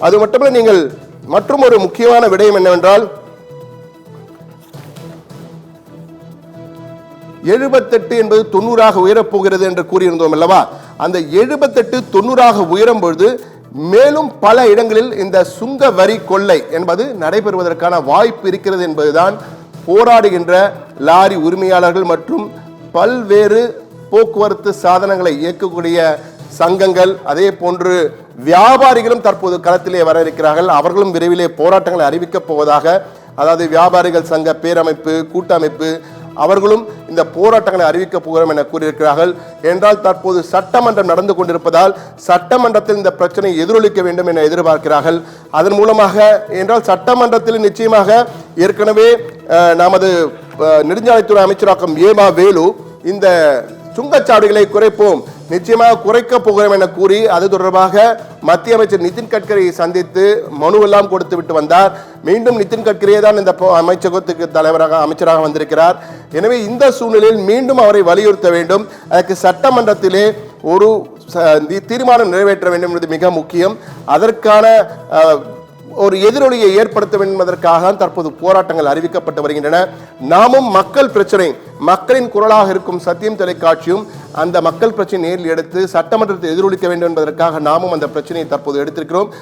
அது மட்டுமல்ல, நீங்கள் மற்றும் ஒரு முக்கியமான விடயம் என்னவென்றால் 78 என்பது 90 உயரப்போகிறது என்று கூறியிருந்தோம் அல்லவா? அந்த 78 90 உயரும் பொழுது மேலும் பல இடங்களில் இந்த சுங்க வரி கொள்ளை என்பது நடைபெறுவதற்கான வாய்ப்பு இருக்கிறது என்பதுதான் போராடுகின்ற லாரி உரிமையாளர்கள் மற்றும் பல்வேறு போக்குவரத்து சாதனங்களை இயக்கக்கூடிய சங்கங்கள், அதே போன்று வியாபாரிகளும் தற்போது களத்திலே வர இருக்கிறார்கள். அவர்களும் விரைவிலே போராட்டங்களை அறிவிக்கப் போவதாக, அதாவது வியாபாரிகள் சங்க பேரமைப்பு, கூட்டமைப்பு, அவர்களும் இந்த போராட்டங்களை அறிவிக்கப் போகிறோம் என கூறியிருக்கிறார்கள். என்றால் தற்போது சட்டமன்றம் நடந்து கொண்டிருப்பதால் சட்டமன்றத்தில் இந்த பிரச்சனையை எதிரொலிக்க வேண்டும் என எதிர்பார்க்கிறார்கள். அதன் மூலமாக என்றால் சட்டமன்றத்தில் நிச்சயமாக ஏற்கனவே நமது நெடுஞ்சாலைத்துறை அமைச்சராகும் ஏமா வேலு இந்த சுங்கச்சாவடிகளை குறைப்போம், நிச்சயமாக குறைக்க போகிறோம் என கூறி அது தொடர்பாக மத்திய அமைச்சர் நிதின் கட்கரியை சந்தித்து மனுவெல்லாம் கொடுத்து விட்டு வந்தார். மீண்டும் நிதின் கட்கரியே தான் இந்த அமைச்சகத்துக்கு அமைச்சராக வந்திருக்கிறார். எனவே இந்த சூழ்நிலையில் மீண்டும் அவரை வலியுறுத்த வேண்டும். அதற்கு சட்டமன்றத்திலே ஒரு தீர்மானம் நிறைவேற்ற வேண்டும் என்பது மிக முக்கியம். அதற்கான ஒரு எதிரொலியை ஏற்படுத்த வேண்டும் என்பதற்காக தற்போது போராட்டங்கள் அறிவிக்கப்பட்டு வருகின்றன. நாமும் மக்கள் பிரச்சனை, மக்களின் குரலாக இருக்கும் சத்தியம் தொலைக்காட்சியும் அந்த மக்கள் பிரச்சனை நேரில் எடுத்து சட்டமன்றத்தை எதிரொலிக்க வேண்டும் என்பதற்காக நாமும் அந்த பிரச்சனையை தற்போது எடுத்திருக்கிறோம்.